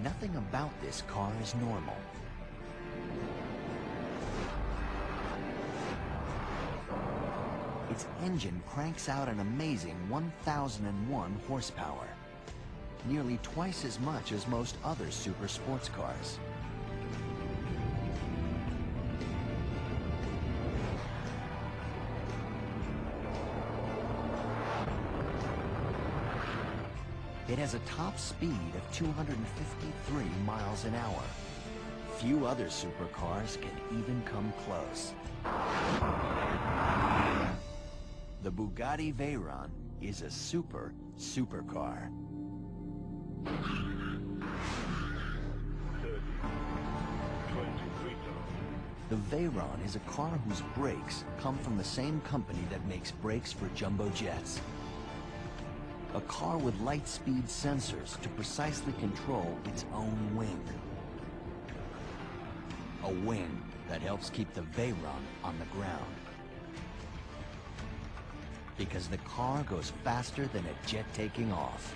Nothing about this car is normal. Its engine cranks out an amazing 1,001 horsepower, nearly twice as much as most other super sports cars. It has a top speed of 253 miles an hour. Few other supercars can even come close. The Bugatti Veyron is a supercar. The Veyron is a car whose brakes come from the same company that makes brakes for jumbo jets. A car with light speed sensors to precisely control its own wing. A wing that helps keep the Veyron on the ground. Because the car goes faster than a jet taking off.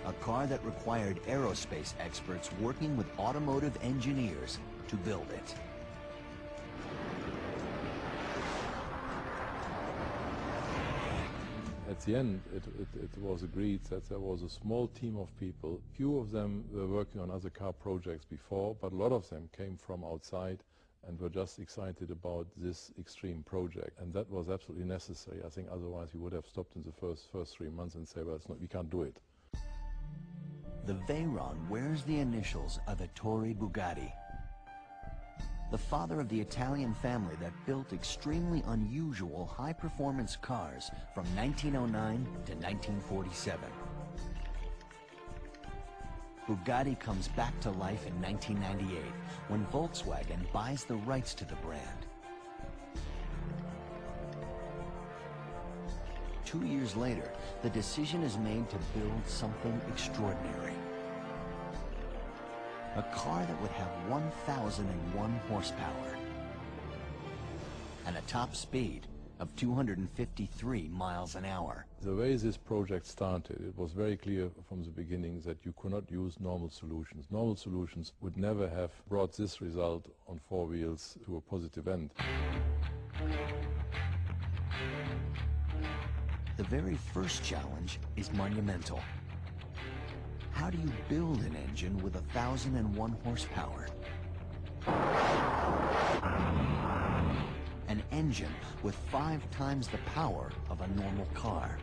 A car that required aerospace experts working with automotive engineers to build it. At the end, it was agreed that there was a small team of people. Few of them were working on other car projects before, but a lot of them came from outside and were just excited about this extreme project. And that was absolutely necessary. I think otherwise we would have stopped in the first 3 months and say, well, we can't do it. The Veyron wears the initials of Ettore Bugatti, the father of the Italian family that built extremely unusual high-performance cars from 1909 to 1947. Bugatti comes back to life in 1998 when Volkswagen buys the rights to the brand. 2 years later, the decision is made to build something extraordinary. A car that would have 1,001 horsepower and a top speed of 253 miles an hour. The way this project started, it was very clear from the beginning that you could not use normal solutions. Normal solutions would never have brought this result on four wheels to a positive end. The very first challenge is monumental. How do you build an engine with 1,001 horsepower? An engine with 5 times the power of a normal car.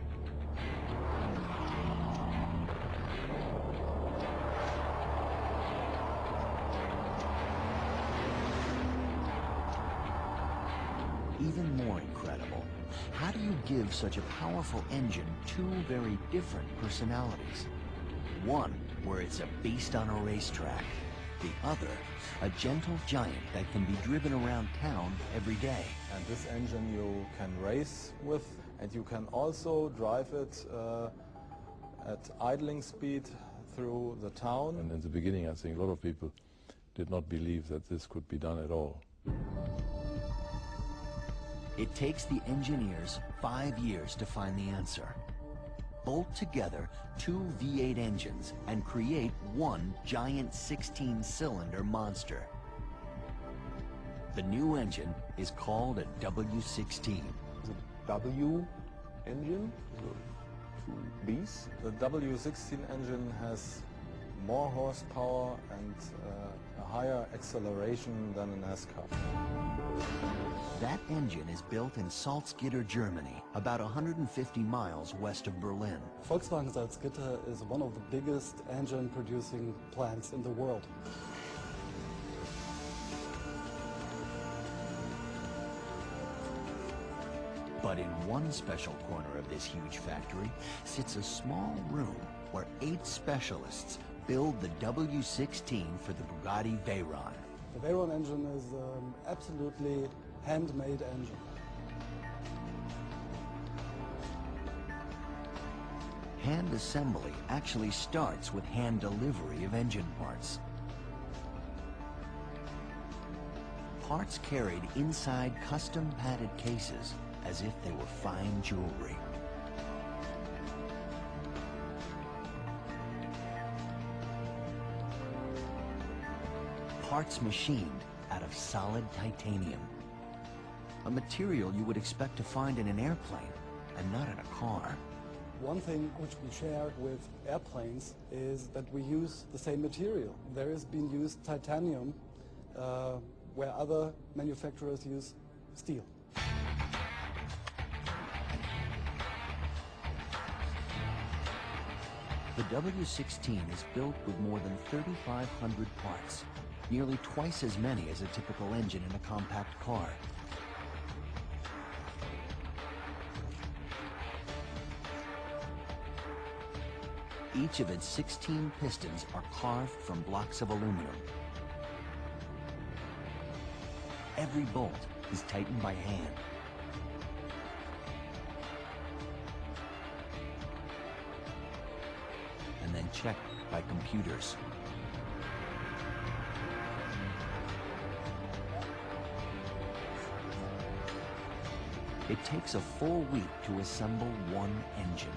Even more incredible, how do you give such a powerful engine 2 very different personalities? One where it's a beast on a racetrack, the other a gentle giant that can be driven around town every day. And this engine you can race with, and you can also drive it at idling speed through the town. And in the beginning, I think a lot of people did not believe that this could be done at all. It takes the engineers 5 years to find the answer. Bolt together 2 V8 engines and create one giant 16-cylinder monster. The new engine is called a W16. The W engine, the 2 Bs. The W16 engine has more horsepower and a higher acceleration than a NASCAR. That engine is built in Salzgitter, Germany, about 150 miles west of Berlin. Volkswagen Salzgitter is one of the biggest engine-producing plants in the world. But in one special corner of this huge factory sits a small room where 8 specialists build the W16 for the Bugatti Veyron. The Veyron engine is absolutely handmade engine. Hand assembly actually starts with hand delivery of engine parts. parts carried inside custom padded cases as if they were fine jewelry. Parts machined out of solid titanium, a material you would expect to find in an airplane and not in a car. One thing which we share with airplanes is that we use the same material. There is being used titanium where other manufacturers use steel. The W16 is built with more than 3,500 parts, nearly twice as many as a typical engine in a compact car. Each of its 16 pistons are carved from blocks of aluminum. Every bolt is tightened by hand. And then checked by computers. It takes a full week to assemble one engine.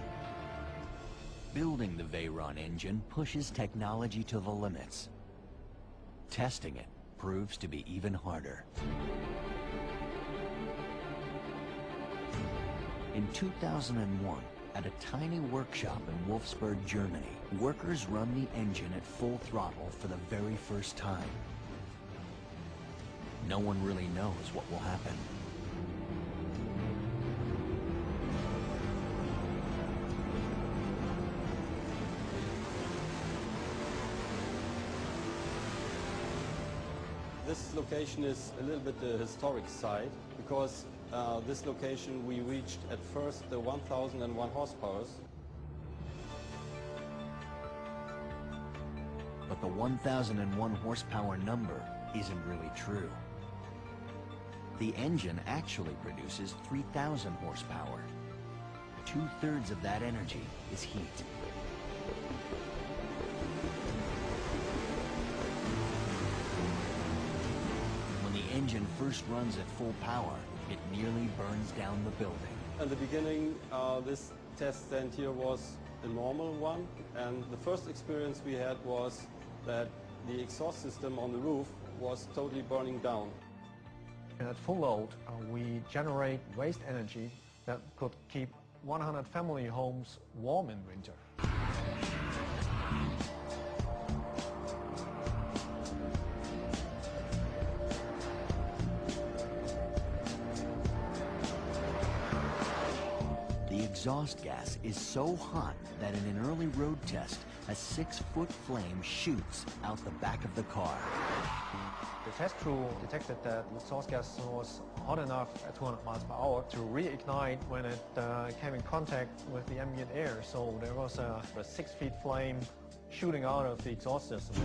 Building the Veyron engine pushes technology to the limits. Testing it proves to be even harder. In 2001, at a tiny workshop in Wolfsburg, Germany, workers run the engine at full throttle for the very first time. No one really knows what will happen. This location is a little bit the historic site because this location we reached at first the 1001 horsepower. But the 1001 horsepower number isn't really true. The engine actually produces 3,000 horsepower. 2/3 of that energy is heat. The engine first runs at full power, it nearly burns down the building. In the beginning, this test stand here was a normal one, and the first experience we had was that the exhaust system on the roof was totally burning down. And at full load, we generate waste energy that could keep 100 family homes warm in winter. The exhaust gas is so hot that in an early road test, a 6-foot flame shoots out the back of the car. The test crew detected that the exhaust gas was hot enough at 200 miles per hour to reignite when it came in contact with the ambient air. So there was a 6-foot flame shooting out of the exhaust system.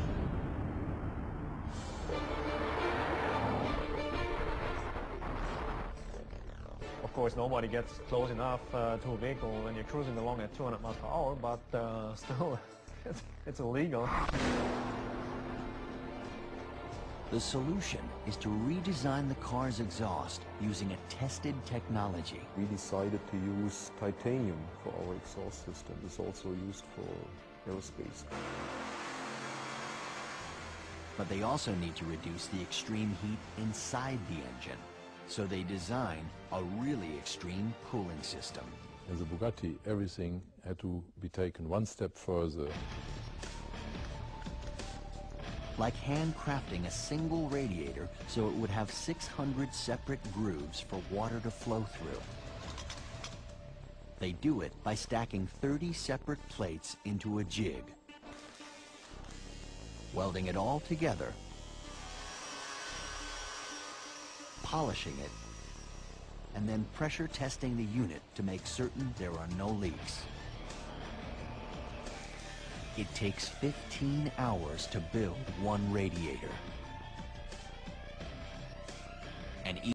Of course, nobody gets close enough to a vehicle when you're cruising along at 200 miles per hour, but still, it's illegal. The solution is to redesign the car's exhaust using a tested technology. We decided to use titanium for our exhaust system. It's also used for aerospace. But they also need to reduce the extreme heat inside the engine. So they designed a really extreme cooling system. As a Bugatti, everything had to be taken one step further. Like handcrafting a single radiator so it would have 600 separate grooves for water to flow through. They do it by stacking 30 separate plates into a jig, welding it all together, polishing it, and then pressure testing the unit to make certain there are no leaks. It takes 15 hours to build one radiator. And